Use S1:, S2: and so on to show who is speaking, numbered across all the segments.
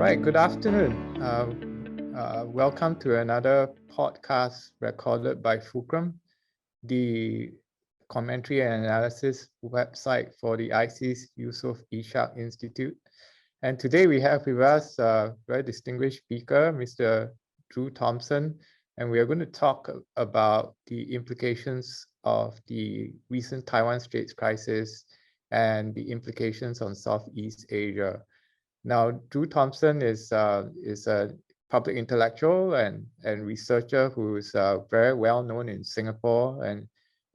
S1: right, good afternoon. Welcome to another podcast recorded by Fulcrum, the commentary and analysis website for the ISEAS Yusof Ishak Institute. And today we have with us a very distinguished speaker, Mr. Drew Thompson, and we are going to talk about the implications of the recent Taiwan Strait crisis and the implications on Southeast Asia. Now, Drew Thompson is a public intellectual and researcher who is very well known in Singapore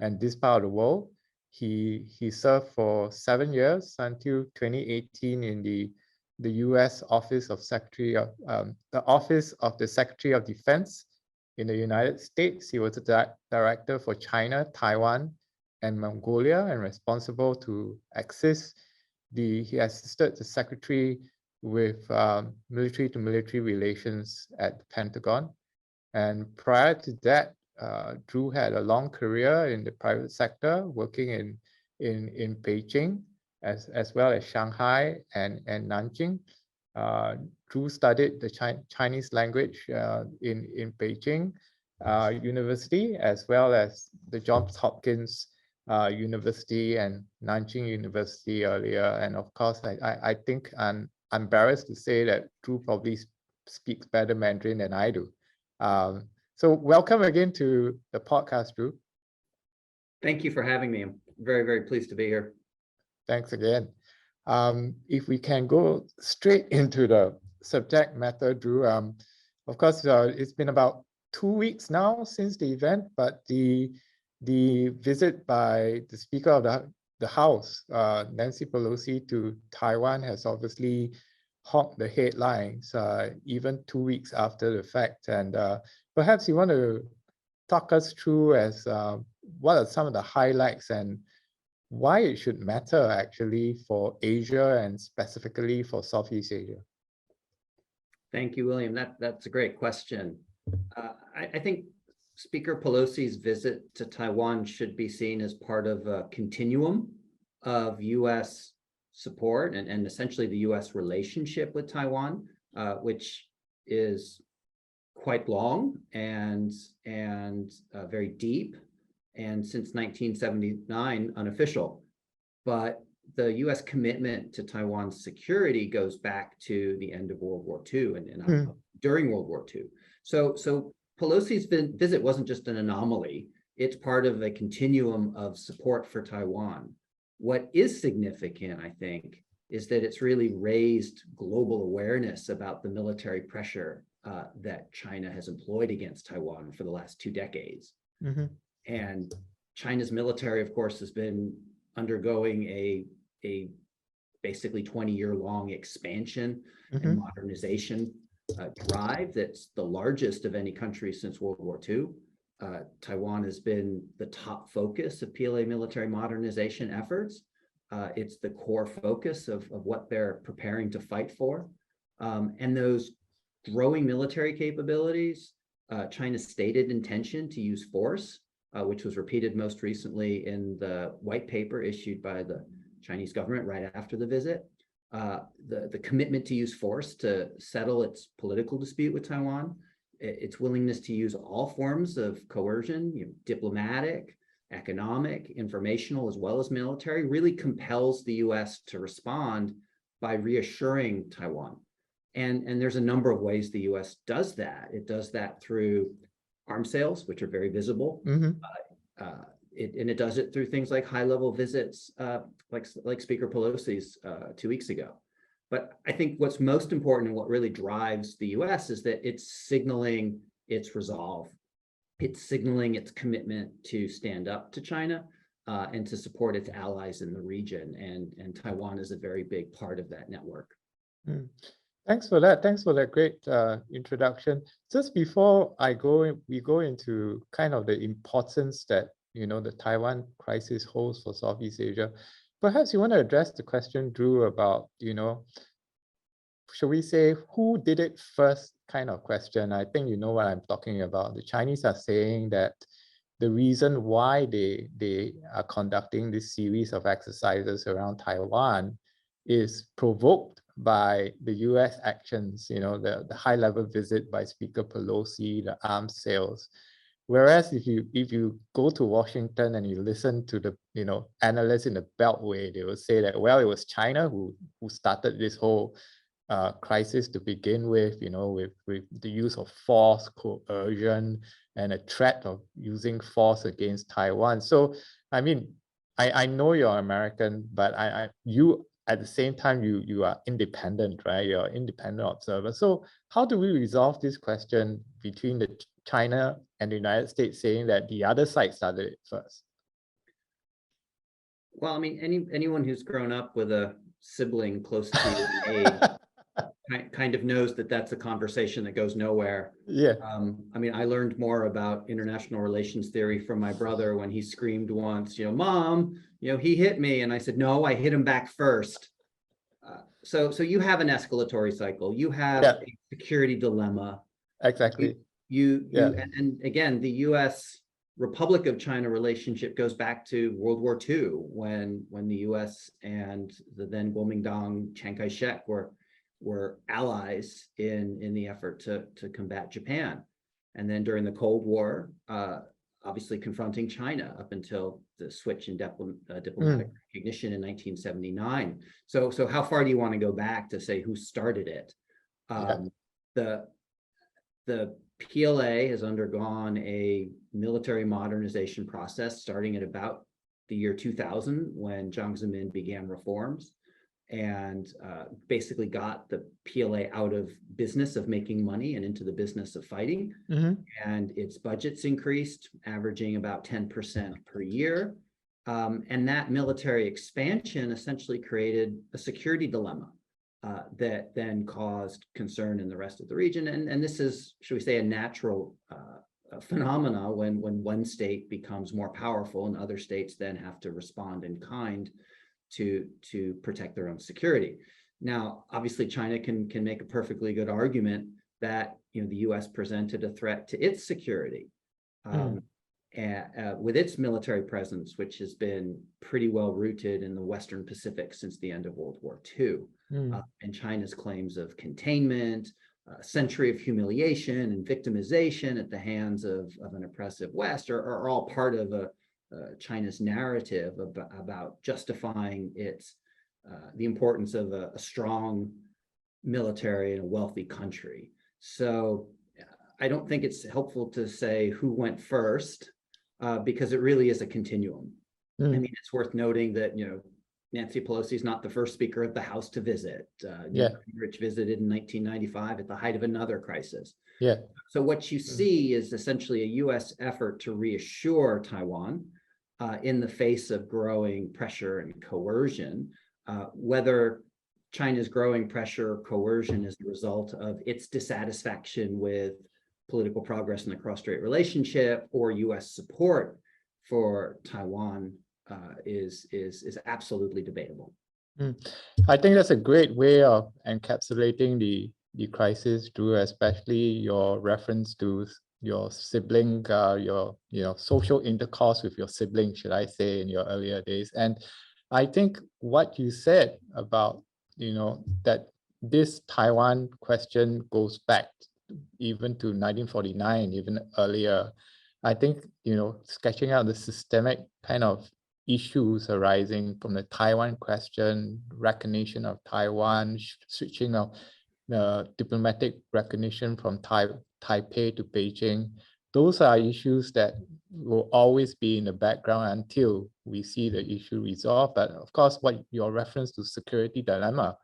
S1: and this part of the world. He served for 7 years until 2018 in the U.S. Office of the Office of the Secretary of Defense in the United States. He was a director for China, Taiwan, and Mongolia, and responsible to he assisted the secretary with military-to-military relations at the Pentagon. And prior to that, Drew had a long career in the private sector, working in Beijing, as well as Shanghai and Nanjing. Drew studied the Chinese language in Beijing University, as well as the Johns Hopkins University and Nanjing University earlier. And of course, I think I'm embarrassed to say that Drew probably speaks better Mandarin than I do. So welcome again to the podcast, Drew.
S2: Thank you for having me. I'm very, very pleased to be here.
S1: Thanks again. If we can go straight into the subject matter, Drew, of course, it's been about 2 weeks now since the event, but the visit by the Speaker of the House, Nancy Pelosi, to Taiwan has obviously hogged the headlines, even 2 weeks after the fact. And perhaps you want to talk us through what are some of the highlights and why it should matter actually for Asia and specifically for Southeast Asia.
S2: Thank you, William. That's a great question. I think Speaker Pelosi's visit to Taiwan should be seen as part of a continuum of U.S. support and essentially the U.S. relationship with Taiwan, which is quite long and very deep, and since 1979 unofficial. But the U.S. commitment to Taiwan's security goes back to the end of World War II and during World War II. So Pelosi's visit wasn't just an anomaly. It's part of a continuum of support for Taiwan. What is significant, I think, is that it's really raised global awareness about the military pressure that China has employed against Taiwan for the last 2 decades. Mm-hmm. And China's military, of course, has been undergoing a basically 20-year-long expansion and modernization drive that's the largest of any country since World War II. Taiwan has been the top focus of PLA military modernization efforts. It's the core focus of what they're preparing to fight for. And those growing military capabilities, China's stated intention to use force, which was repeated most recently in the white paper issued by the Chinese government right after the visit. The commitment to use force to settle its political dispute with Taiwan, its willingness to use all forms of coercion, diplomatic, economic, informational, as well as military, really compels the U.S. to respond by reassuring Taiwan. And there's a number of ways the U.S. does that. It does that through arms sales, which are very visible. It does it through things like high-level visits, like Speaker Pelosi's 2 weeks ago. But I think what's most important and what really drives the U.S. is that it's signaling its resolve. It's signaling its commitment to stand up to China and to support its allies in the region. And Taiwan is a very big part of that network.
S1: Thanks for that. Thanks for that great introduction. Just before we go into kind of the importance that the Taiwan crisis holds for Southeast Asia. Perhaps you want to address the question, Drew, about, should we say, who did it first kind of question? I think you know what I'm talking about. The Chinese are saying that the reason why they are conducting this series of exercises around Taiwan is provoked by the US actions, the high level visit by Speaker Pelosi, the arms sales. Whereas if you go to Washington and you listen to the analysts in the Beltway, they will say that, well, it was China who started this whole crisis to begin with, with the use of force, coercion, and a threat of using force against Taiwan. So, I mean, I know you're American, but you at the same time you are independent, right? You're an independent observer. So how do we resolve this question between the China and the United States saying that the other side started it first?
S2: Well, I mean, anyone who's grown up with a sibling close to age kind of knows that that's a conversation that goes nowhere.
S1: Yeah.
S2: I mean, I learned more about international relations theory from my brother when he screamed once, Mom, he hit me. And I said, no, I hit him back first. So you have an escalatory cycle. You have a security dilemma.
S1: Exactly.
S2: And again, the U.S. Republic of China relationship goes back to World War II, when the U.S. and the then Kuomintang Chiang Kai-shek were allies in the effort to combat Japan. And then during the Cold War, obviously confronting China up until the switch in diplomatic recognition in 1979. So how far do you want to go back to say who started it? The PLA has undergone a military modernization process starting at about the year 2000, when Jiang Zemin began reforms, and basically got the PLA out of business of making money and into the business of fighting. And its budgets increased, averaging about 10% per year. And that military expansion essentially created a security dilemma that then caused concern in the rest of the region. And this is, should we say, a natural phenomena when one state becomes more powerful and other states then have to respond in kind to protect their own security. Now, obviously, China can make a perfectly good argument that the U.S. presented a threat to its security with its military presence, which has been pretty well rooted in the Western Pacific since the end of World War II. And China's claims of containment, a century of humiliation and victimization at the hands of an oppressive West are all part of China's narrative about justifying the importance of a strong military in a wealthy country. So I don't think it's helpful to say who went first, because it really is a continuum. I mean, it's worth noting that Nancy Pelosi is not the first Speaker of the House to visit. Rich visited in 1995 at the height of another crisis. So what you see is essentially a U.S. effort to reassure Taiwan in the face of growing pressure and coercion. Whether China's growing pressure or coercion is the result of its dissatisfaction with political progress in the cross-strait relationship or U.S. support for Taiwan is absolutely debatable.
S1: I think that's a great way of encapsulating the crisis, Drew, especially your reference to your sibling, your social intercourse with your sibling, should I say, in your earlier days. And I think what you said about that this Taiwan question goes back even to 1949, even earlier. I think sketching out the systemic kind of issues arising from the Taiwan question, recognition of Taiwan, switching of the diplomatic recognition from Taipei to Beijing. Those are issues that will always be in the background until we see the issue resolved. But of course, what your reference to security dilemma,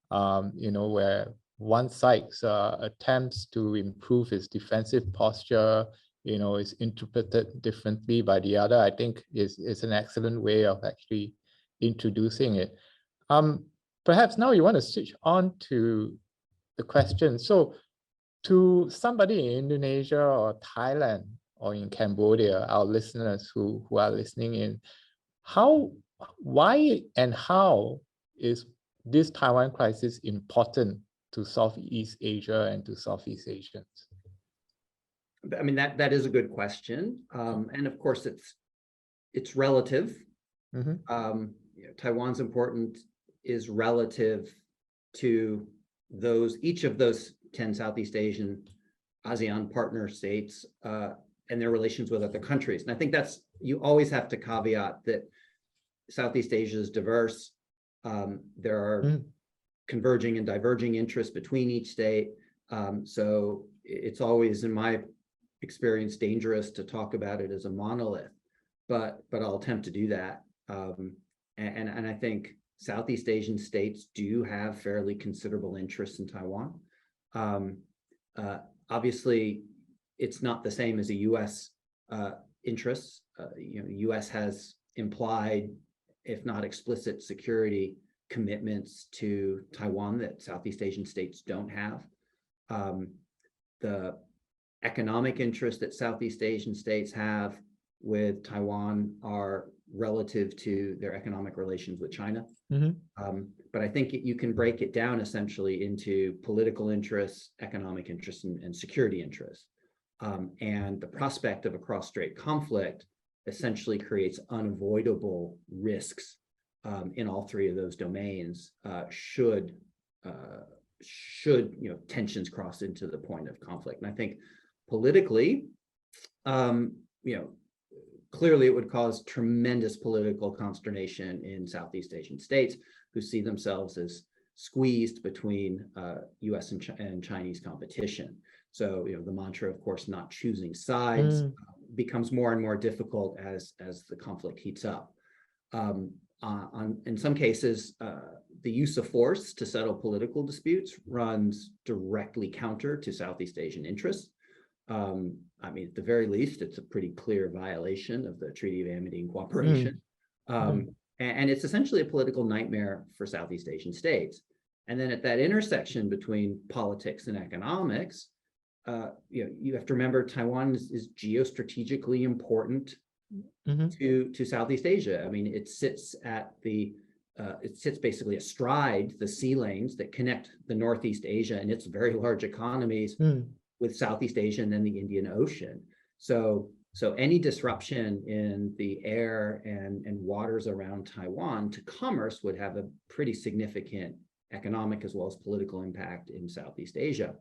S1: where one side's attempts to improve its defensive posture, is interpreted differently by the other, I think is an excellent way of actually introducing it. Perhaps now you want to switch on to the question. So to somebody in Indonesia or Thailand or in Cambodia, our listeners who are listening in, why and how is this Taiwan crisis important to Southeast Asia and to Southeast Asians?
S2: I mean, that is a good question. And of course, it's relative. Taiwan's importance is relative to each of those 10 Southeast Asian ASEAN partner states and their relations with other countries. And I think you always have to caveat that Southeast Asia is diverse. There are converging and diverging interests between each state. So it's always, in my experience, dangerous to talk about it as a monolith, but I'll attempt to do that. And I think Southeast Asian states do have fairly considerable interests in Taiwan. Obviously, it's not the same as a U.S. interests. U.S. has implied, if not explicit, security commitments to Taiwan that Southeast Asian states don't have. The economic interests that Southeast Asian states have with Taiwan are relative to their economic relations with China. But I think you can break it down essentially into political interests, economic interests, and security interests. And the prospect of a cross-strait conflict essentially creates unavoidable risks in all three of those domains should tensions cross into the point of conflict. And I think politically, clearly it would cause tremendous political consternation in Southeast Asian states who see themselves as squeezed between US and Chinese competition. So, the mantra, of course, not choosing sides becomes more and more difficult as the conflict heats up. In some cases, the use of force to settle political disputes runs directly counter to Southeast Asian interests. At the very least, it's a pretty clear violation of the Treaty of Amity and Cooperation. And it's essentially a political nightmare for Southeast Asian states. And then at that intersection between politics and economics, you have to remember Taiwan is geostrategically important to Southeast Asia. It sits basically astride the sea lanes that connect the Northeast Asia and its very large economies with Southeast Asia and then the Indian Ocean. So any disruption in the air and waters around Taiwan to commerce would have a pretty significant economic as well as political impact in Southeast Asia.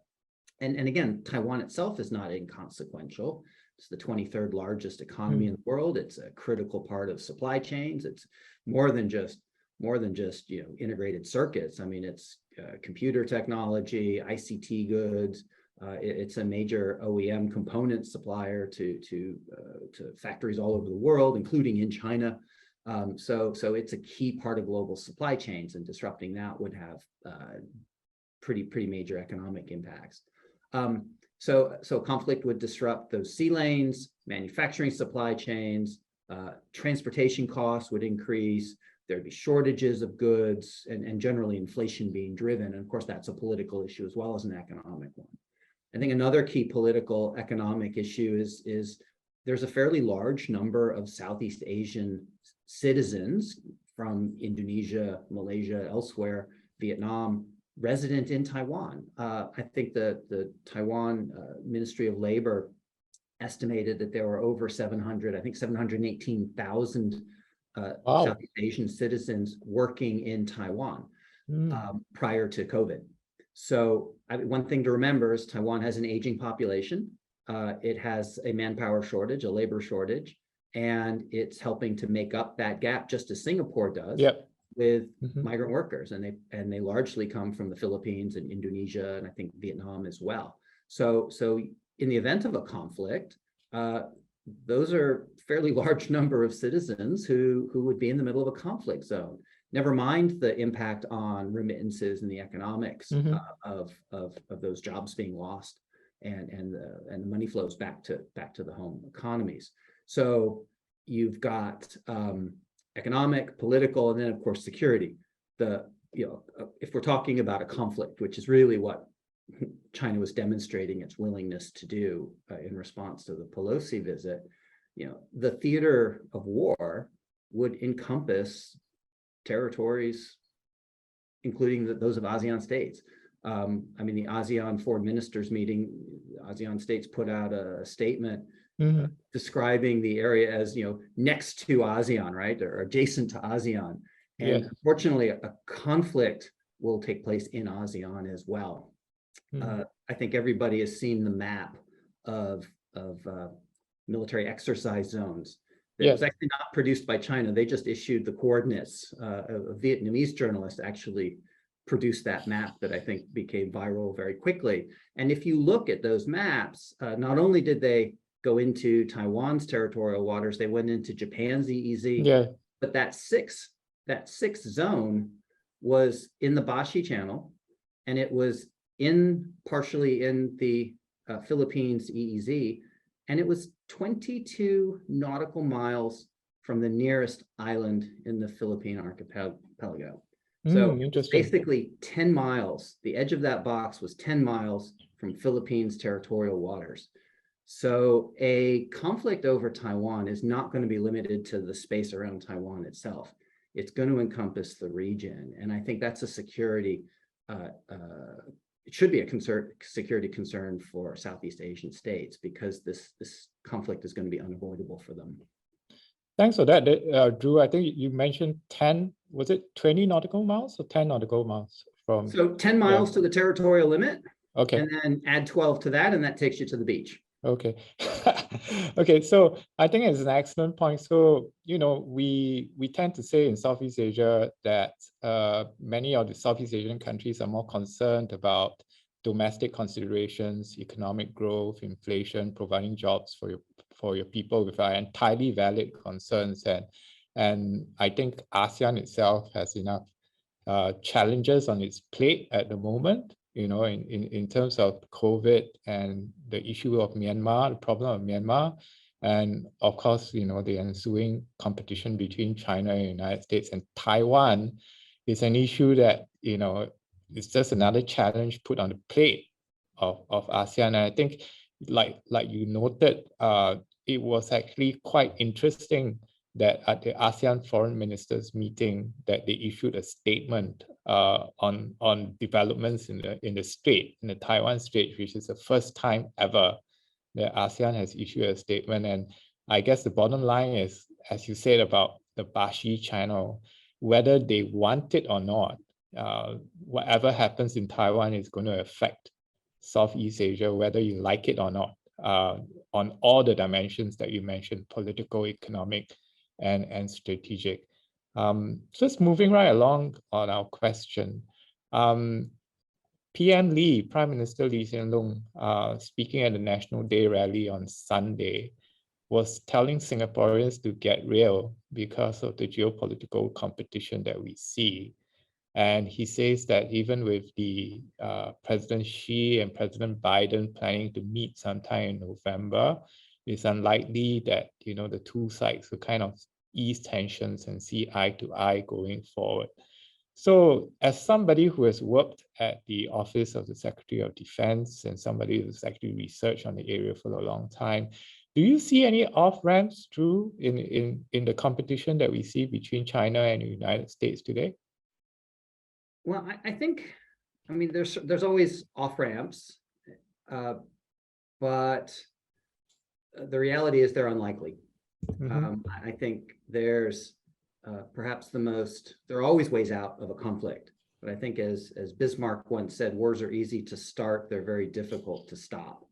S2: And again, Taiwan itself is not inconsequential. It's the 23rd largest economy in the world. It's a critical part of supply chains. It's more than just integrated circuits. It's computer technology, ICT goods. It's a major OEM component supplier to factories all over the world, including in China. So it's a key part of global supply chains, and disrupting that would have pretty major economic impacts. So conflict would disrupt those sea lanes, manufacturing supply chains, transportation costs would increase. There'd be shortages of goods and generally inflation being driven. And of course, that's a political issue as well as an economic one. I think another key political economic issue is there's a fairly large number of Southeast Asian citizens from Indonesia, Malaysia, elsewhere, Vietnam, resident in Taiwan. I think the Taiwan Ministry of Labor estimated that there were over 718,000 Southeast Asian citizens working in Taiwan prior to COVID. So one thing to remember is Taiwan has an aging population. It has a manpower shortage, a labor shortage, and it's helping to make up that gap, just as Singapore does, with migrant workers. And they largely come from the Philippines and Indonesia, and I think Vietnam as well. So in the event of a conflict, those are fairly large number of citizens who would be in the middle of a conflict zone. Never mind the impact on remittances and the economics of those jobs being lost, and the money flows back to the home economies. So you've got economic, political, and then of course security. If we're talking about a conflict, which is really what China was demonstrating its willingness to do in response to the Pelosi visit, the theater of war would encompass territories, including those of ASEAN states. The ASEAN foreign ministers meeting, ASEAN states put out a statement describing the area as, next to ASEAN, right, or adjacent to ASEAN. And unfortunately, a conflict will take place in ASEAN as well.
S1: Mm.
S2: I think everybody has seen the map of military exercise zones. It was actually not produced by China. They just issued the coordinates. A Vietnamese journalist actually produced that map that I think became viral very quickly. And if you look at those maps, not only did they go into Taiwan's territorial waters, they went into Japan's EEZ,
S1: Yeah.
S2: but that sixth zone was in the Bashi Channel, and it was partially in the Philippines EEZ, and it was 22 nautical miles from the nearest island in the Philippine archipelago. So basically 10 miles, the edge of that box was 10 miles from Philippines territorial waters. So a conflict over Taiwan is not going to be limited to the space around Taiwan itself. It's going to encompass the region. And I think that's a security, it should be a security concern for Southeast Asian states, because this conflict is going to be unavoidable for them.
S1: Thanks for that, Drew. I think you mentioned 10, was it 20 nautical miles or 10 nautical miles from?
S2: So 10 miles to the territorial limit.
S1: Okay.
S2: And then add 12 to that, and that takes you to the beach.
S1: Okay. Okay, so I think it's an excellent point. So, we tend to say in Southeast Asia that many of the Southeast Asian countries are more concerned about domestic considerations, economic growth, inflation, providing jobs for your people, with our entirely valid concerns. And I think ASEAN itself has enough challenges on its plate at the moment, in terms of COVID and the issue of Myanmar, the problem of Myanmar, and of course, the ensuing competition between China and the United States. And Taiwan is an issue that, it's just another challenge put on the plate of ASEAN. And I think, like you noted, it was actually quite interesting that at the ASEAN foreign ministers meeting, that they issued a statement on developments in the strait, in the Taiwan Strait, which is the first time ever that ASEAN has issued a statement. And I guess the bottom line is, as you said about the Bashi Channel, whether they want it or not, whatever happens in Taiwan is going to affect Southeast Asia, whether you like it or not, on all the dimensions that you mentioned: political, economic, and strategic. Just moving right along on our question. PM Lee, Prime Minister Lee Hsien Loong, speaking at the National Day rally on Sunday, was telling Singaporeans to get real because of the geopolitical competition that we see. And he says that even with the President Xi and President Biden planning to meet sometime in November, it's unlikely that, the two sides will kind of ease tensions and see eye to eye going forward. So as somebody who has worked at the Office of the Secretary of Defense and somebody who's actually researched on the area for a long time, do you see any off-ramps, Drew, in the competition that we see between China and the United States today?
S2: Well, I think, there's always off-ramps, but the reality is they're unlikely.
S1: Mm-hmm.
S2: I think there's perhaps there are always ways out of a conflict, but I think as Bismarck once said, wars are easy to start, they're very difficult to stop.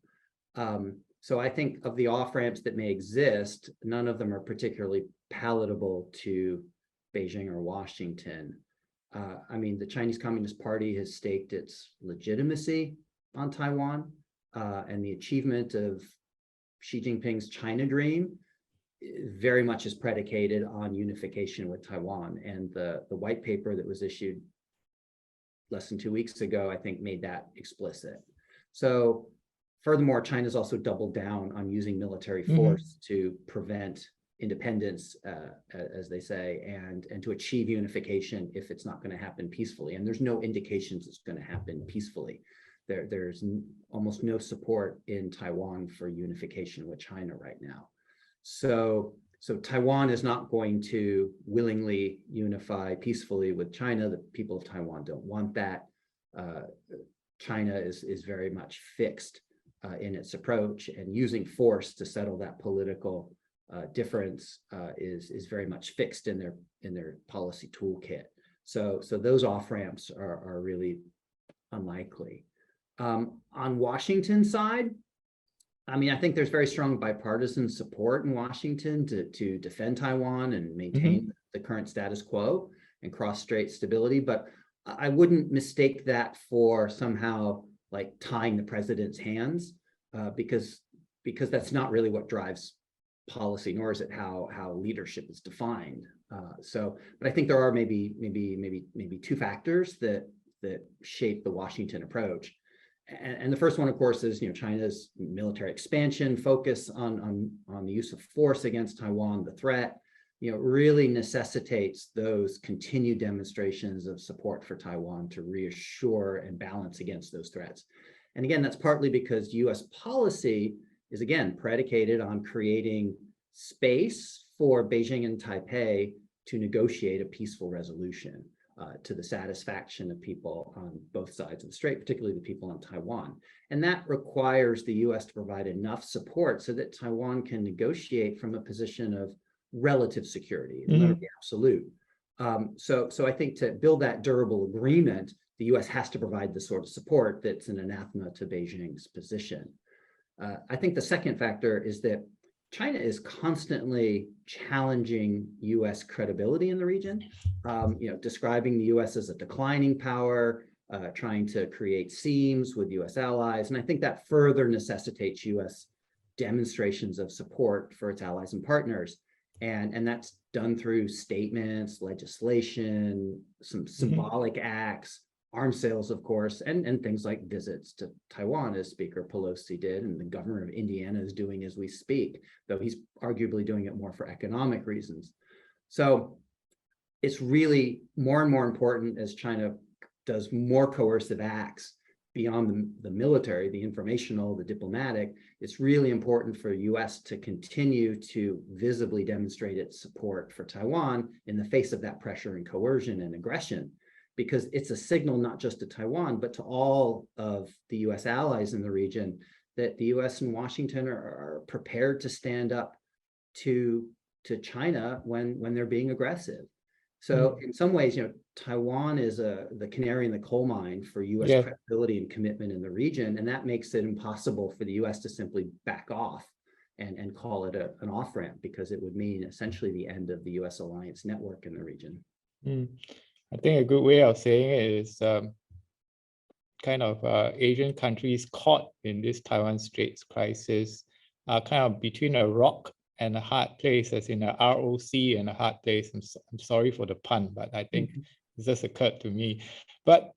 S2: So I think of the off-ramps that may exist, none of them are particularly palatable to Beijing or Washington. The Chinese Communist Party has staked its legitimacy on Taiwan, and the achievement of Xi Jinping's China dream very much is predicated on unification with Taiwan. And the white paper that was issued less than 2 weeks ago, I think, made that explicit. So furthermore, China's also doubled down on using military force to prevent independence, as they say, and to achieve unification if it's not going to happen peacefully. And there's no indications it's going to happen peacefully. There's almost no support in Taiwan for unification with China right now. So Taiwan is not going to willingly unify peacefully with China. The people of Taiwan don't want that. China is very much fixed in its approach, and using force to settle that political difference is very much fixed in their policy toolkit. So those off ramps are really unlikely. On Washington's side, I mean, I think there's very strong bipartisan support in Washington to defend Taiwan and maintain the current status quo and cross-strait stability. But I wouldn't mistake that for somehow like tying the president's hands, because that's not really what drives policy, nor is it how leadership is defined. But I think there are maybe two factors that shape the Washington approach. And the first one, of course, is China's military expansion, focus on the use of force against Taiwan, the threat, really necessitates those continued demonstrations of support for Taiwan to reassure and balance against those threats. And again, that's partly because U.S. policy is, again, predicated on creating space for Beijing and Taipei to negotiate a peaceful resolution to the satisfaction of people on both sides of the strait, particularly the people on Taiwan. And that requires the U.S. to provide enough support so that Taiwan can negotiate from a position of relative security, never be absolute. So I think to build that durable agreement, the U.S. has to provide the sort of support that's an anathema to Beijing's position. I think the second factor is that China is constantly challenging U.S. credibility in the region, describing the U.S. as a declining power, trying to create seams with U.S. allies. And I think that further necessitates U.S. demonstrations of support for its allies and partners. And that's done through statements, legislation, some symbolic acts, arms sales, of course, and things like visits to Taiwan, as Speaker Pelosi did, and the governor of Indiana is doing as we speak, though he's arguably doing it more for economic reasons. So it's really more and more important as China does more coercive acts beyond the military, the informational, the diplomatic. It's really important for U.S. to continue to visibly demonstrate its support for Taiwan in the face of that pressure and coercion and aggression, because it's a signal not just to Taiwan, but to all of the U.S. allies in the region that the U.S. and Washington are prepared to stand up to China when they're being aggressive. So in some ways, Taiwan is the canary in the coal mine for U.S. credibility and commitment in the region, and that makes it impossible for the U.S. to simply back off and call it an off-ramp, because it would mean essentially the end of the U.S. alliance network in the region.
S1: I think a good way of saying it is Asian countries caught in this Taiwan Straits crisis are kind of between a rock and a hard place, as in a ROC and a hard place. I'm sorry for the pun, but I think it just occurred to me. But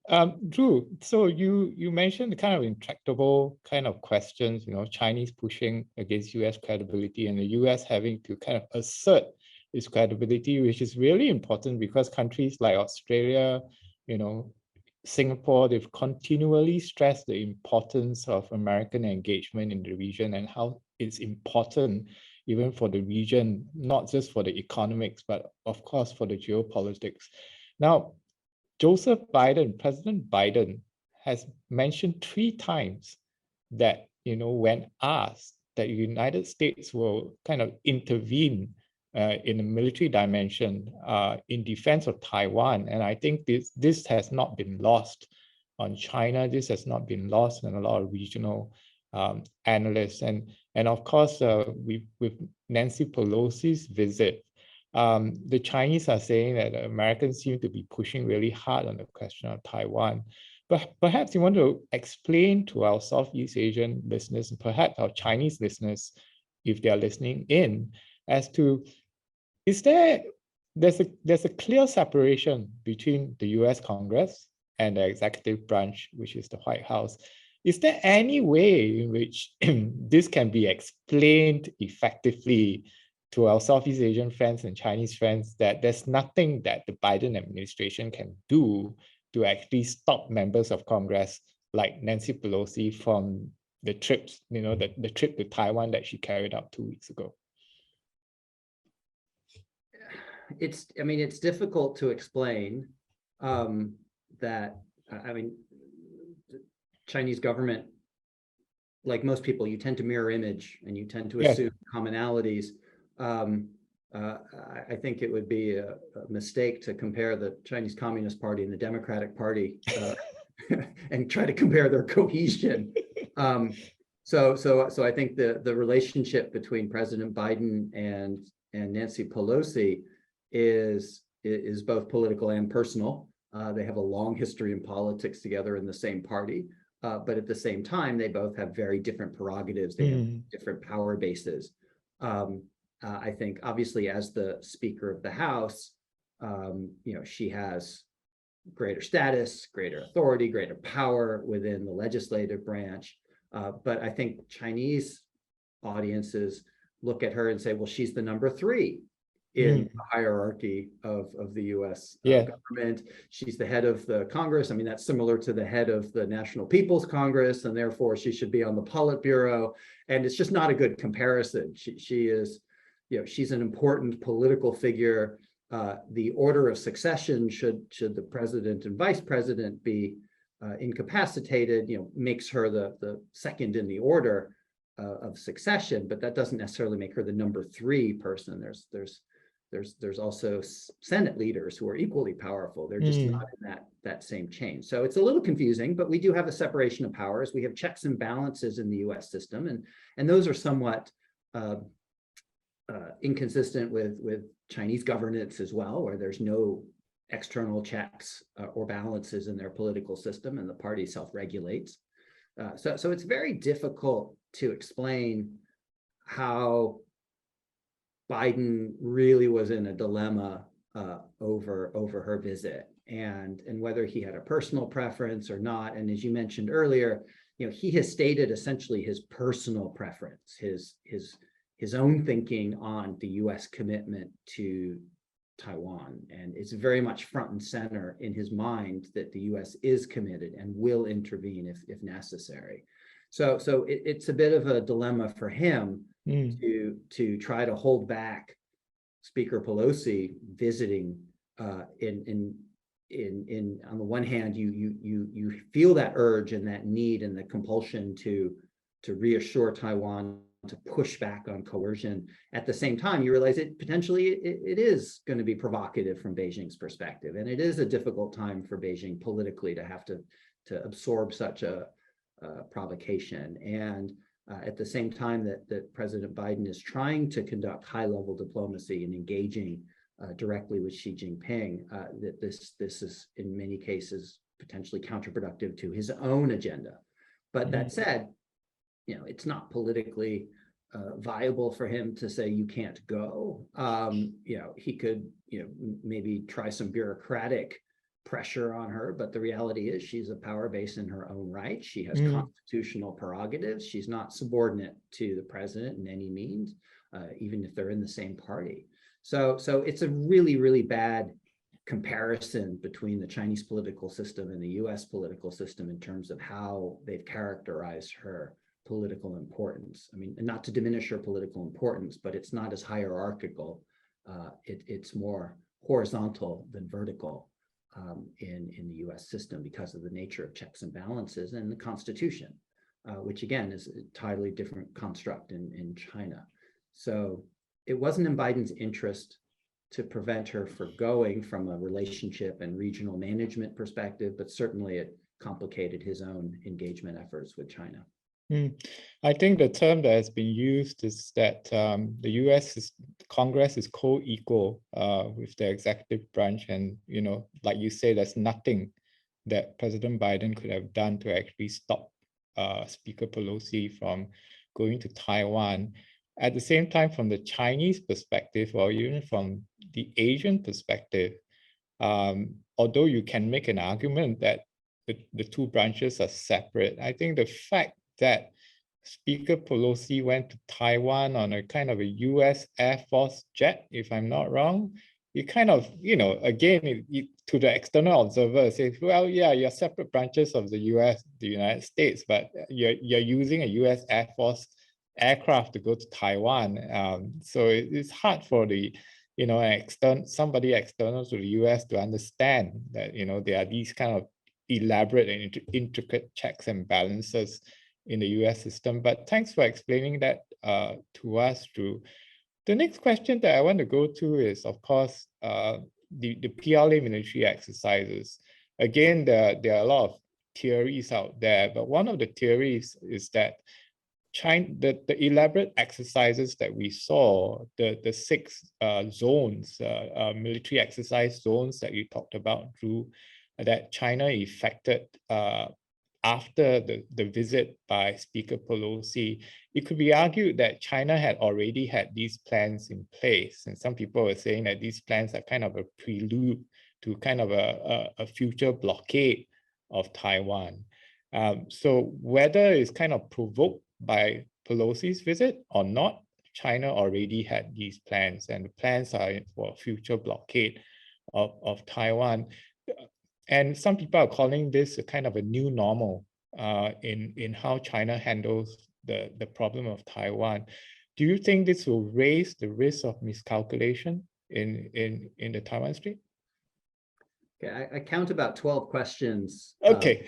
S1: Drew, so you mentioned the kind of intractable kind of questions, Chinese pushing against US credibility and the US having to kind of assert its credibility, which is really important because countries like Australia, Singapore, they've continually stressed the importance of American engagement in the region and how it's important even for the region, not just for the economics, but of course for the geopolitics. Now, President Biden has mentioned 3 times that, when asked, that the United States will kind of intervene in a military dimension in defense of Taiwan. And I think this has not been lost on China. This has not been lost on a lot of regional analysts. And of course, with Nancy Pelosi's visit, the Chinese are saying that the Americans seem to be pushing really hard on the question of Taiwan. But perhaps you want to explain to our Southeast Asian listeners, and perhaps our Chinese listeners, if they are listening in, as to, there's a clear separation between the US Congress and the executive branch, which is the White House. Is there any way in which this can be explained effectively to our Southeast Asian friends and Chinese friends, that there's nothing that the Biden administration can do to actually stop members of Congress like Nancy Pelosi from the trips, the trip to Taiwan that she carried out 2 weeks ago?
S2: It's difficult to explain that. Chinese government, like most people, you tend to mirror image and you tend to assume commonalities. I think it would be a mistake to compare the Chinese Communist Party and the Democratic Party and try to compare their cohesion. So I think the relationship between President Biden and Nancy Pelosi is both political and personal. They have a long history in politics together in the same party, but at the same time, they both have very different prerogatives. They have different power bases. I think obviously as the Speaker of the House, she has greater status, greater authority, greater power within the legislative branch. But I think Chinese audiences look at her and say, well, she's the number 3 in the hierarchy of the US government. She's the head of the Congress. I mean, that's similar to the head of the National People's Congress, and therefore she should be on the Politburo. And it's just not a good comparison. She is, she's an important political figure. The order of succession, should the president and vice president be incapacitated, makes her the second in the order of succession, but that doesn't necessarily make her the number 3 person. There's also Senate leaders who are equally powerful. They're just not in that same chain. So it's a little confusing, but we do have a separation of powers. We have checks and balances in the US system, and those are somewhat inconsistent with Chinese governance as well, where there's no external checks or balances in their political system, and the party self-regulates. So it's very difficult to explain how Biden really was in a dilemma over her visit, and whether he had a personal preference or not. And as you mentioned earlier, he has stated essentially his personal preference, his own thinking on the US commitment to Taiwan. And it's very much front and center in his mind that the US is committed and will intervene if necessary. So it's a bit of a dilemma for him to try to hold back Speaker Pelosi visiting. On the one hand, you feel that urge and that need and the compulsion to reassure Taiwan, to push back on coercion. At the same time, you realize it is going to be provocative from Beijing's perspective, and it is a difficult time for Beijing politically to have to absorb such a provocation. And at the same time that President Biden is trying to conduct high-level diplomacy and engaging directly with Xi Jinping, that this is in many cases potentially counterproductive to his own agenda. But that said, it's not politically viable for him to say you can't go. He could, maybe try some bureaucratic pressure on her, but the reality is she's a power base in her own right. She has constitutional prerogatives. She's not subordinate to the president in any means, even if they're in the same party. So it's a really, really bad comparison between the Chinese political system and the US political system in terms of how they've characterized her political importance. I mean, not to diminish her political importance, but it's not as hierarchical. It's more horizontal than vertical in the US system because of the nature of checks and balances and the Constitution, which again is a entirely different construct in China. So it wasn't in Biden's interest to prevent her from going from a relationship and regional management perspective, but certainly it complicated his own engagement efforts with China.
S1: I think the term that has been used is that the US Congress is co-equal with the executive branch, and like you say, there's nothing that President Biden could have done to actually stop Speaker Pelosi from going to Taiwan. At the same time, from the Chinese perspective, or even from the Asian perspective, although you can make an argument that the two branches are separate, I think the fact that Speaker Pelosi went to Taiwan on a kind of a US Air Force jet, if I'm not wrong, you kind of, again, to the external observer, say, well, yeah, you're separate branches of the United States, but you're using a US Air Force aircraft to go to Taiwan. So it's hard for the, somebody external to the US to understand that, there are these kind of elaborate and intricate checks and balances in the US system. But thanks for explaining that to us, Drew. The next question that I want to go to is, of course, the PLA military exercises. Again, there are a lot of theories out there, but one of the theories is that the elaborate exercises that we saw, the six zones, military exercise zones that you talked about, Drew, that China effected after the visit by Speaker Pelosi, it could be argued that China had already had these plans in place. And some people are saying that these plans are kind of a prelude to kind of a future blockade of Taiwan. So whether it's kind of provoked by Pelosi's visit or not, China already had these plans, and the plans are for a future blockade of Taiwan. And some people are calling this a kind of a new normal in how China handles the problem of Taiwan. Do you think this will raise the risk of miscalculation in the Taiwan Strait?
S2: Okay, I count about 12 questions.
S1: Okay.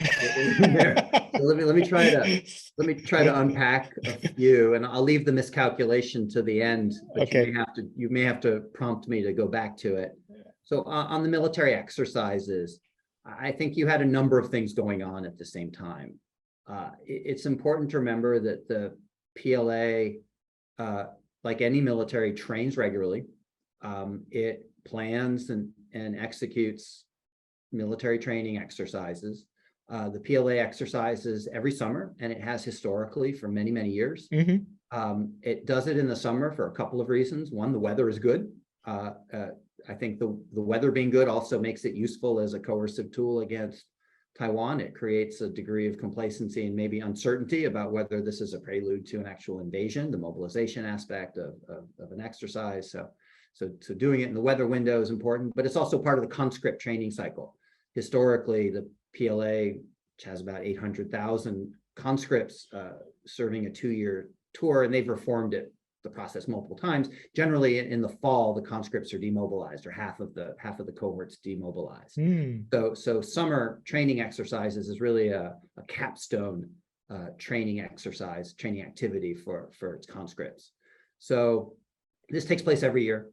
S2: In there. So let me try to unpack a few, and I'll leave the miscalculation to the end. But
S1: okay.
S2: you may have to prompt me to go back to it. So on the military exercises, I think you had a number of things going on at the same time. It's important to remember that the PLA, like any military, trains regularly. It plans and executes military training exercises. The PLA exercises every summer, and it has historically for many, many years.
S1: Mm-hmm.
S2: It does it in the summer for a couple of reasons. One, the weather is good. I think the weather being good also makes it useful as a coercive tool against Taiwan. It creates a degree of complacency and maybe uncertainty about whether this is a prelude to an actual invasion, the mobilization aspect of an exercise. So doing it in the weather window is important, but it's also part of the conscript training cycle. Historically, the PLA, which has about 800,000 conscripts serving a 2-year tour, and they've reformed the process multiple times. Generally, in the fall, the conscripts are demobilized, or half of the cohorts demobilized. So summer training exercises is really a capstone training activity for its conscripts. So this takes place every year.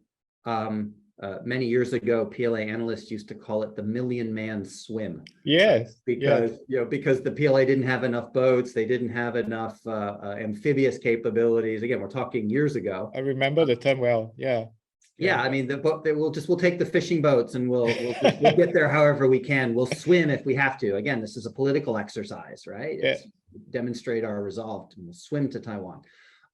S2: Many years ago, PLA analysts used to call it the million-man swim.
S1: Yes.
S2: Because because the PLA didn't have enough boats, they didn't have enough amphibious capabilities. Again, we're talking years ago.
S1: I remember the term well. Yeah.
S2: Yeah, I mean, we'll take the fishing boats and we'll get there however we can. We'll swim if we have to. Again, this is a political exercise, right? It's demonstrate our resolve, and we'll swim to Taiwan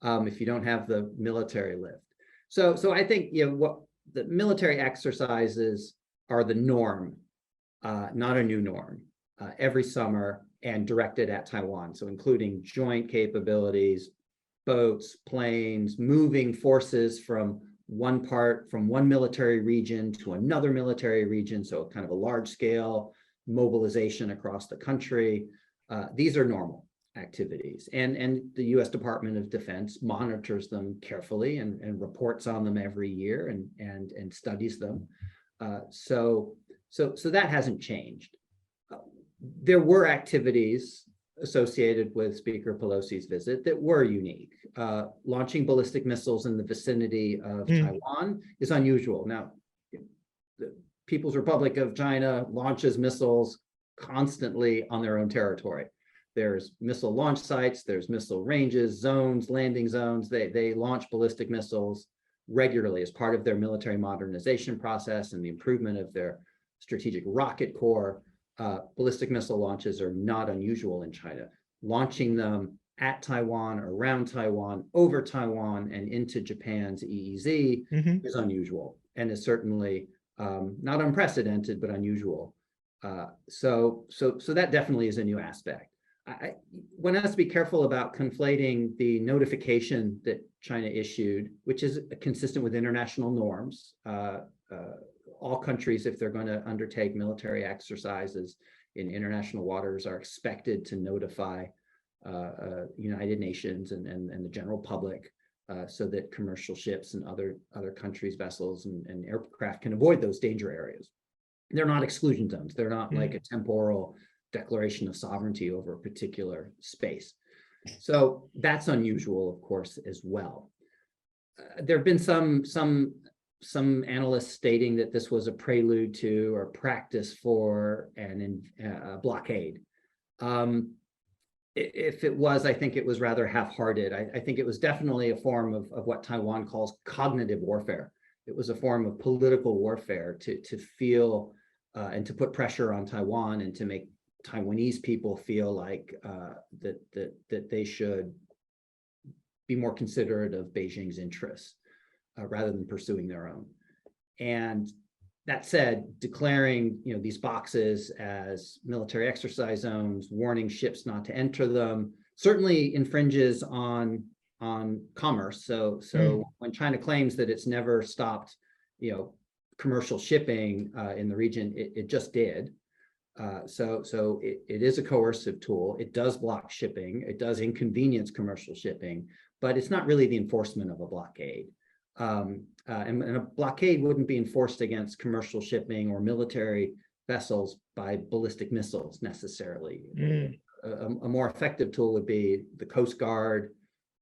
S2: if you don't have the military lift. So I think what the military exercises are the norm, not a new norm, every summer, and directed at Taiwan. So including joint capabilities, boats, planes, moving forces from one military region to another military region. So kind of a large scale mobilization across the country. These are normal activities, and the U.S. Department of Defense monitors them carefully and reports on them every year and studies them. So that hasn't changed. There were activities associated with Speaker Pelosi's visit that were unique. Launching ballistic missiles in the vicinity of Taiwan is unusual. Now, the People's Republic of China launches missiles constantly on their own territory. There's missile launch sites, there's missile ranges, zones, landing zones. They launch ballistic missiles regularly as part of their military modernization process and the improvement of their strategic rocket core. Ballistic missile launches are not unusual in China. Launching them at Taiwan, around Taiwan, over Taiwan, and into Japan's EEZ is unusual, and is certainly not unprecedented, but unusual. So that definitely is a new aspect. One has to be careful about conflating the notification that China issued, which is consistent with international norms. All countries, if they're going to undertake military exercises in international waters, are expected to notify United Nations and the general public so that commercial ships and other countries' vessels and aircraft can avoid those danger areas. They're not exclusion zones. They're not like a temporal declaration of sovereignty over a particular space. So that's unusual, of course, as well. there have been some analysts stating that this was a prelude to or practice for a blockade. If it was, I think it was rather half-hearted. I think it was definitely a form of what Taiwan calls cognitive warfare. It was a form of political warfare to feel and to put pressure on Taiwan and to make Taiwanese people feel like that they should be more considerate of Beijing's interests rather than pursuing their own. And that said, declaring these boxes as military exercise zones, warning ships not to enter them, certainly infringes on commerce. So when China claims that it's never stopped, commercial shipping in the region, it just did. So it is a coercive tool. It does block shipping. It does inconvenience commercial shipping, but it's not really the enforcement of a blockade. And a blockade wouldn't be enforced against commercial shipping or military vessels by ballistic missiles necessarily. A more effective tool would be the Coast Guard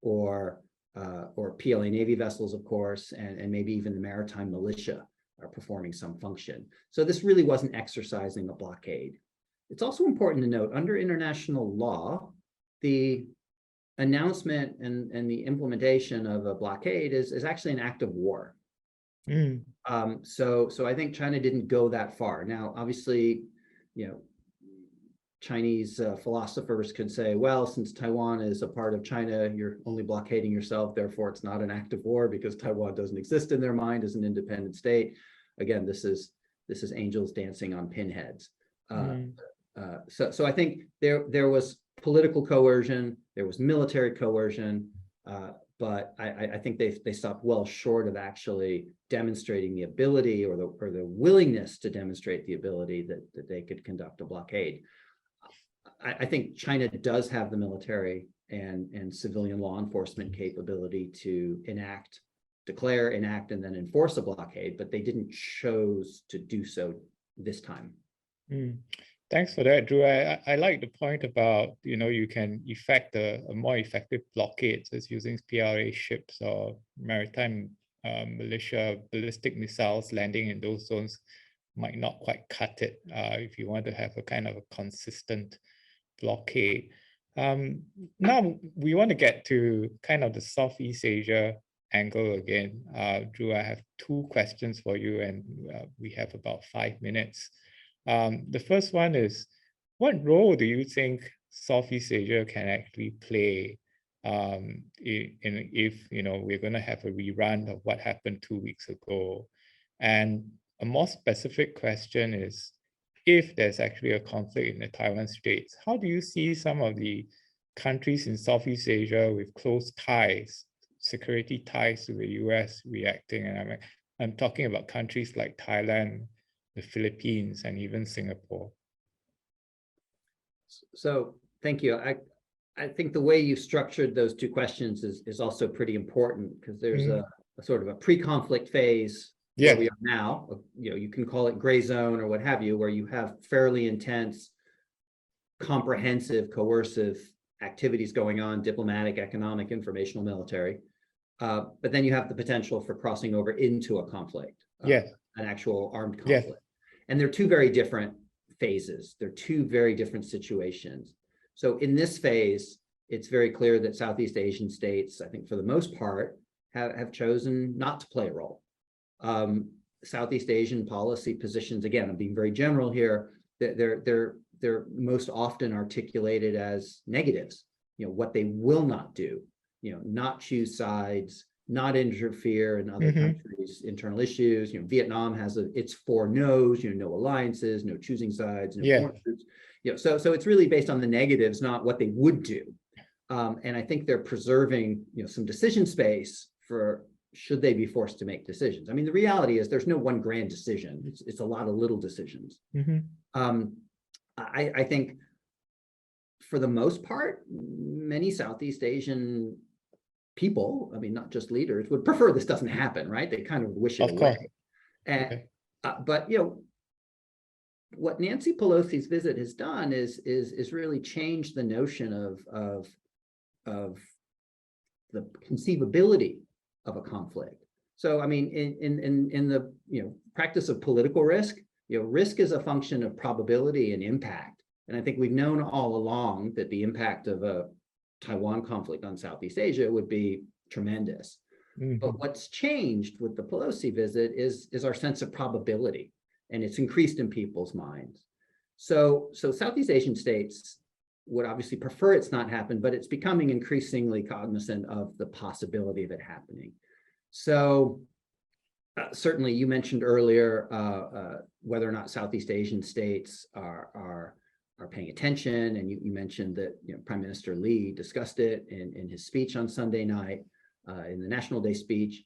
S2: or PLA Navy vessels, of course, and maybe even the maritime militia are performing some function. So this really wasn't exercising a blockade. It's also important to note, under international law, the announcement and the implementation of a blockade is actually an act of war. So I think China didn't go that far. Now, obviously, Chinese philosophers could say, well, since Taiwan is a part of China, you're only blockading yourself, therefore it's not an act of war because Taiwan doesn't exist in their mind as an independent state. Again, this is angels dancing on pinheads. So I think there was political coercion, there was military coercion, but I think they stopped well short of actually demonstrating the ability or the willingness to demonstrate the ability that they could conduct a blockade. I think China does have the military and civilian law enforcement capability to declare, enact, and then enforce a blockade, but they didn't choose to do so this time.
S1: Thanks for that, Drew. I like the point about, you can effect a more effective blockade as using PRA ships or maritime militia ballistic missiles landing in those zones might not quite cut it if you want to have a kind of a consistent blockade. Now we want to get to kind of the Southeast Asia angle again. Drew, I have two questions for you, and we have about 5 minutes. The first one is, what role do you think Southeast Asia can actually play if we're going to have a rerun of what happened 2 weeks ago? And a more specific question is, if there's actually a conflict in the Taiwan Straits, how do you see some of the countries in Southeast Asia with close ties, security ties to the US reacting? And I'm talking about countries like Thailand, the Philippines, and even Singapore.
S2: So thank you. I think the way you structured those two questions is also pretty important, because there's a sort of a pre-conflict phase where we are now. You can call it gray zone or what have you, where you have fairly intense, comprehensive, coercive activities going on, diplomatic, economic, informational, military. But then you have the potential for crossing over into a conflict, an actual armed conflict. And they're two very different phases. They're two very different situations. So in this phase, it's very clear that Southeast Asian states, I think for the most part, have chosen not to play a role. Southeast Asian policy positions, again, I'm being very general here, they're most often articulated as negatives, what they will not do, not choose sides, not interfere in other countries' internal issues. Vietnam has its 4 no's, no alliances, no choosing sides, no foreign troops. So it's really based on the negatives, not what they would do. And I think they're preserving, some decision space for should they be forced to make decisions. I mean, the reality is there's no one grand decision. It's a lot of little decisions. I think for the most part, many Southeast Asian people, I mean, not just leaders, would prefer this doesn't happen, right? They kind of wish it away. And, but what Nancy Pelosi's visit has done is really changed the notion of the conceivability of a conflict. So, I mean, in the practice of political risk, risk is a function of probability and impact. And I think we've known all along that the impact of a Taiwan conflict on Southeast Asia would be tremendous. But what's changed with the Pelosi visit is our sense of probability, and it's increased in people's minds. So Southeast Asian states would obviously prefer it's not happen, but it's becoming increasingly cognizant of the possibility of it happening. So certainly you mentioned earlier whether or not Southeast Asian states are paying attention, and you mentioned that Prime Minister Lee discussed it in his speech on Sunday night, in the National Day speech.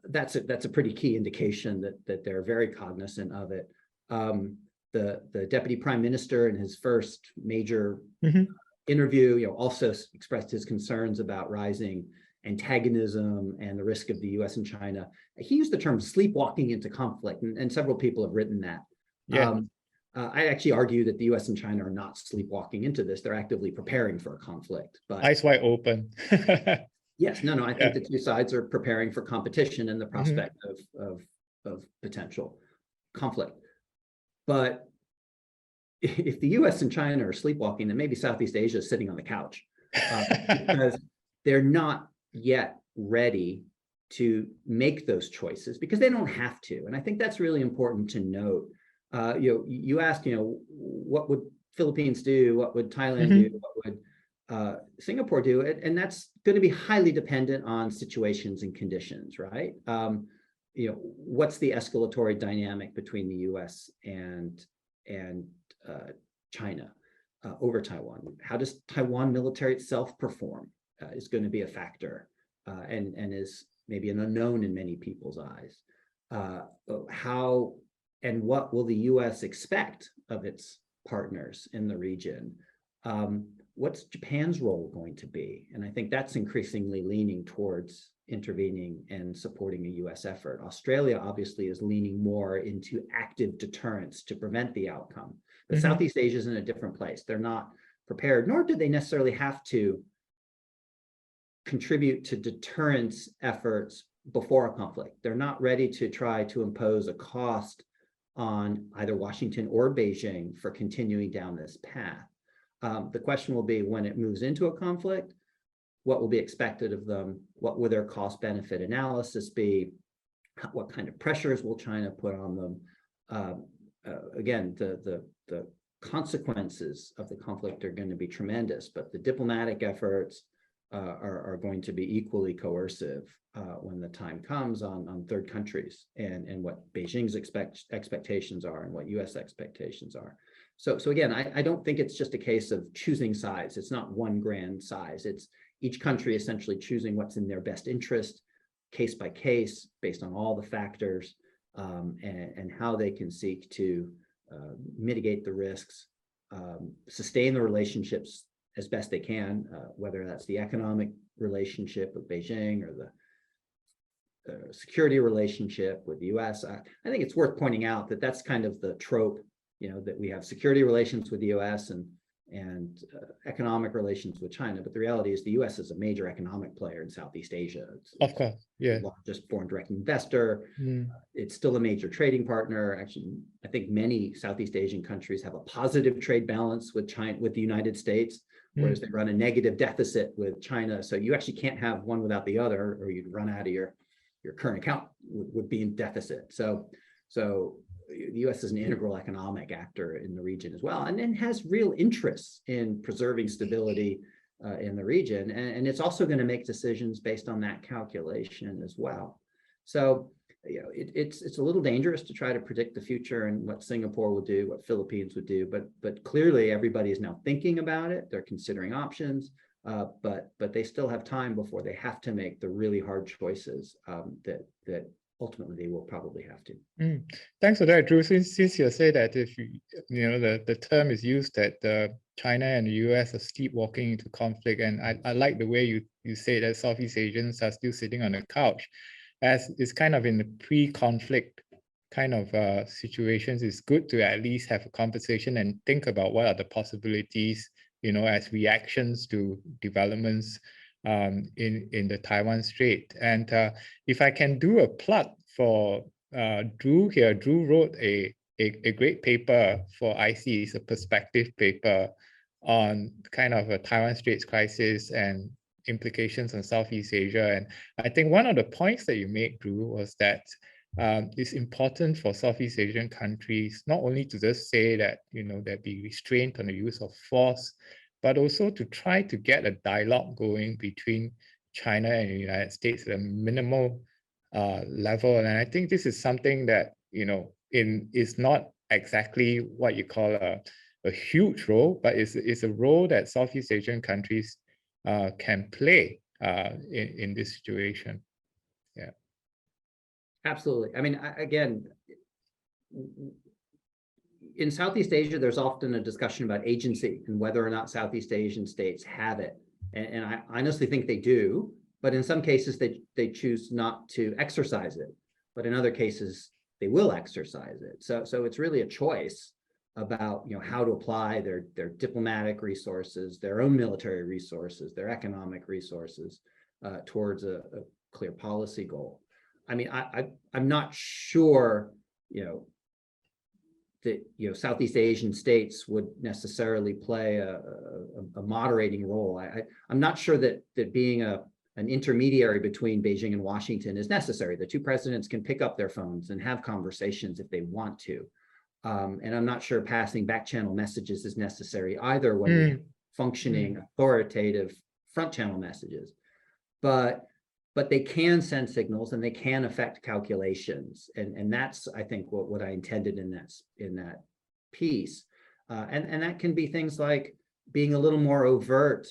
S2: That's a pretty key indication that they're very cognizant of it. The Deputy Prime Minister in his first major interview, also expressed his concerns about rising antagonism and the risk of the U.S. and China. He used the term sleepwalking into conflict, and several people have written that.
S1: Yeah.
S2: I actually argue that the U.S. and China are not sleepwalking into this. They're actively preparing for a conflict. But
S1: eyes wide open.
S2: yes, no, I think the two sides are preparing for competition and the prospect of potential conflict. But if the U.S. and China are sleepwalking, then maybe Southeast Asia is sitting on the couch because they're not yet ready to make those choices because they don't have to. And I think that's really important to note. You asked, what would Philippines do? What would Thailand do? What would Singapore do? And that's going to be highly dependent on situations and conditions, right? What's the escalatory dynamic between the U.S. and China over Taiwan? How does Taiwan military itself perform is going to be a factor, and is maybe an unknown in many people's eyes. How and what will the U.S. expect of its partners in the region? What's Japan's role going to be? And I think that's increasingly leaning towards intervening and supporting a U.S. effort. Australia obviously is leaning more into active deterrence to prevent the outcome. But Southeast Asia is in a different place. They're not prepared, nor do they necessarily have to contribute to deterrence efforts before a conflict. They're not ready to try to impose a cost on either Washington or Beijing for continuing down this path. The question will be, when it moves into a conflict, what will be expected of them? What will their cost-benefit analysis be? What kind of pressures will China put on them? Again, the consequences of the conflict are going to be tremendous, but the diplomatic efforts are going to be equally coercive when the time comes on third countries and what Beijing's expectations are and what U.S. expectations are. So again, I don't think it's just a case of choosing sides. It's not one grand size. It's each country essentially choosing what's in their best interest, case by case, based on all the factors, and how they can seek to mitigate the risks, sustain the relationships as best they can, whether that's the economic relationship with Beijing or the security relationship with the U.S. I think it's worth pointing out that that's kind of the trope, that we have security relations with the U.S. and economic relations with China. But the reality is the U.S. is a major economic player in Southeast Asia.
S1: Of course, yeah.
S2: Largest foreign direct investor. It's still a major trading partner. Actually, I think many Southeast Asian countries have a positive trade balance with China, with the United States, whereas they run a negative deficit with China. So you actually can't have one without the other, or you'd run out of your current account would be in deficit. So the U.S. is an integral economic actor in the region as well, and then has real interests in preserving stability in the region. And it's also going to make decisions based on that calculation as well. So, it's a little dangerous to try to predict the future and what Singapore will do, what Philippines would do, but clearly everybody is now thinking about it. They're considering options, but they still have time before they have to make the really hard choices that ultimately they will probably have to.
S1: Thanks for that, Drew. Since you say that if the term is used that China and the US are sleepwalking into conflict, and I like the way you say that Southeast Asians are still sitting on the couch, as it's kind of in the pre-conflict kind of situations. It's good to at least have a conversation and think about what are the possibilities, as reactions to developments in the Taiwan Strait. And if I can do a plug for Drew here, Drew wrote a great paper for ISEAS, a perspective paper on kind of a Taiwan Straits crisis and implications on Southeast Asia. And I think one of the points that you made, Drew, was that it's important for Southeast Asian countries not only to just say that, there be restraint on the use of force, but also to try to get a dialogue going between China and the United States at a minimal level. And I think this is something that, is not exactly what you call a huge role, but it's a role that Southeast Asian countries can play in this situation. Yeah.
S2: Absolutely. I mean, again, in Southeast Asia, there's often a discussion about agency and whether or not Southeast Asian states have it. And I honestly think they do, but in some cases they choose not to exercise it. But in other cases, they will exercise it. So it's really a choice about how to apply their diplomatic resources, their own military resources, their economic resources towards a clear policy goal. I mean, I'm not sure that Southeast Asian states would necessarily play a moderating role. I'm not sure that being an intermediary between Beijing and Washington is necessary. The two presidents can pick up their phones and have conversations if they want to. And I'm not sure passing back channel messages is necessary either when we have functioning authoritative front channel messages. But they can send signals and they can affect calculations. And that's, I think, what I intended in that piece. And that can be things like being a little more overt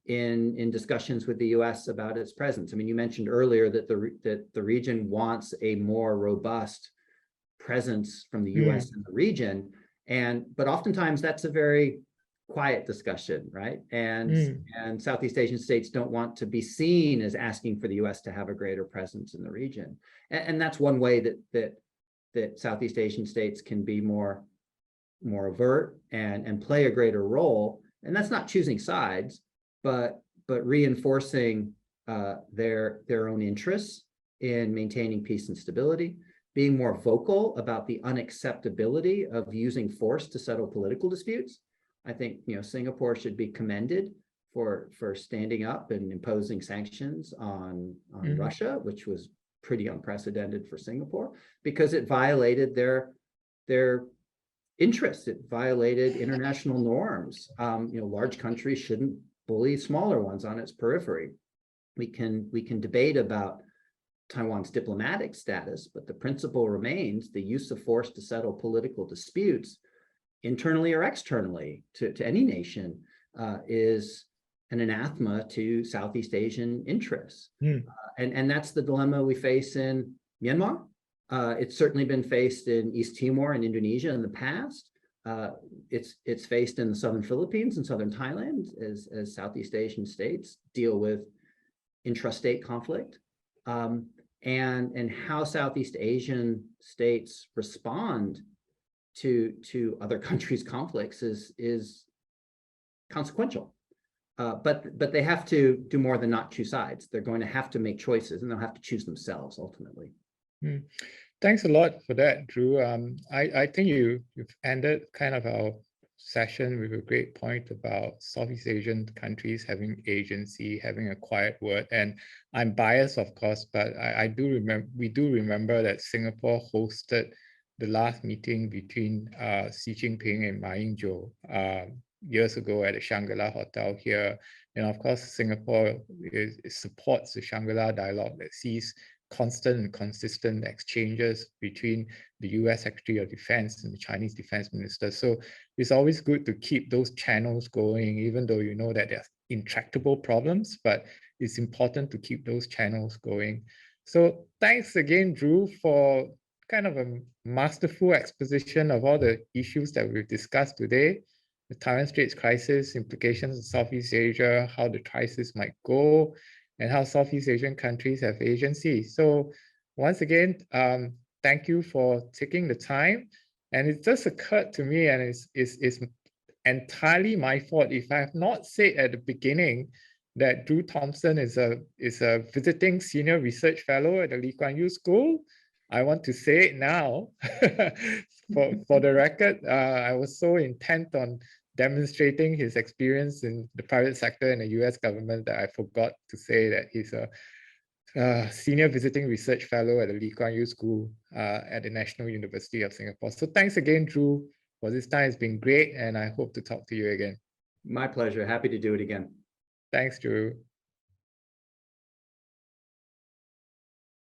S2: in discussions with the US about its presence. I mean, you mentioned earlier that the region wants a more robust presence from the US in the region. But oftentimes that's a very quiet discussion, right? And Southeast Asian states don't want to be seen as asking for the US to have a greater presence in the region. And that's one way that Southeast Asian states can be more overt and play a greater role. And that's not choosing sides, but reinforcing their own interests in maintaining peace and stability, being more vocal about the unacceptability of using force to settle political disputes. I think Singapore should be commended for standing up and imposing sanctions on Russia, which was pretty unprecedented for Singapore because it violated their interests. It violated international norms. Large countries shouldn't bully smaller ones on its periphery. We can debate about Taiwan's diplomatic status, but the principle remains the use of force to settle political disputes, internally or externally, to any nation, is an anathema to Southeast Asian interests. And that's the dilemma we face in Myanmar. It's certainly been faced in East Timor and Indonesia in the past. It's faced in the southern Philippines and southern Thailand as Southeast Asian states deal with intrastate conflict. And how Southeast Asian states respond to other countries' conflicts is consequential. But they have to do more than not choose sides. They're going to have to make choices, and they'll have to choose themselves ultimately.
S1: Thanks a lot for that, Drew. I think you've ended kind of our session with a great point about Southeast Asian countries having agency, having a quiet word. And I'm biased, of course, but we do remember that Singapore hosted the last meeting between Xi Jinping and Ma Ying-jeou years ago at the Shangri-La Hotel here. And of course, Singapore supports the Shangri-La dialogue that sees constant and consistent exchanges between the US Secretary of Defense and the Chinese Defense Minister. So it's always good to keep those channels going, even though you know that there's intractable problems, but it's important to keep those channels going. So thanks again, Drew, for kind of a masterful exposition of all the issues that we've discussed today. The Taiwan Straits crisis, implications in Southeast Asia, how the crisis might go, and how Southeast Asian countries have agency. So once again, thank you for taking the time. And it just occurred to me, and it's entirely my fault if I have not said at the beginning that Drew Thompson is a visiting senior research fellow at the Lee Kuan Yew School. I want to say it now. For the record, I was so intent on demonstrating his experience in the private sector and the US government that I forgot to say that he's a senior visiting research fellow at the Lee Kuan Yew School at the National University of Singapore. So thanks again, Drew, for this time. It's been great, and I hope to talk to you again.
S2: My pleasure. Happy to do it again.
S1: Thanks, Drew.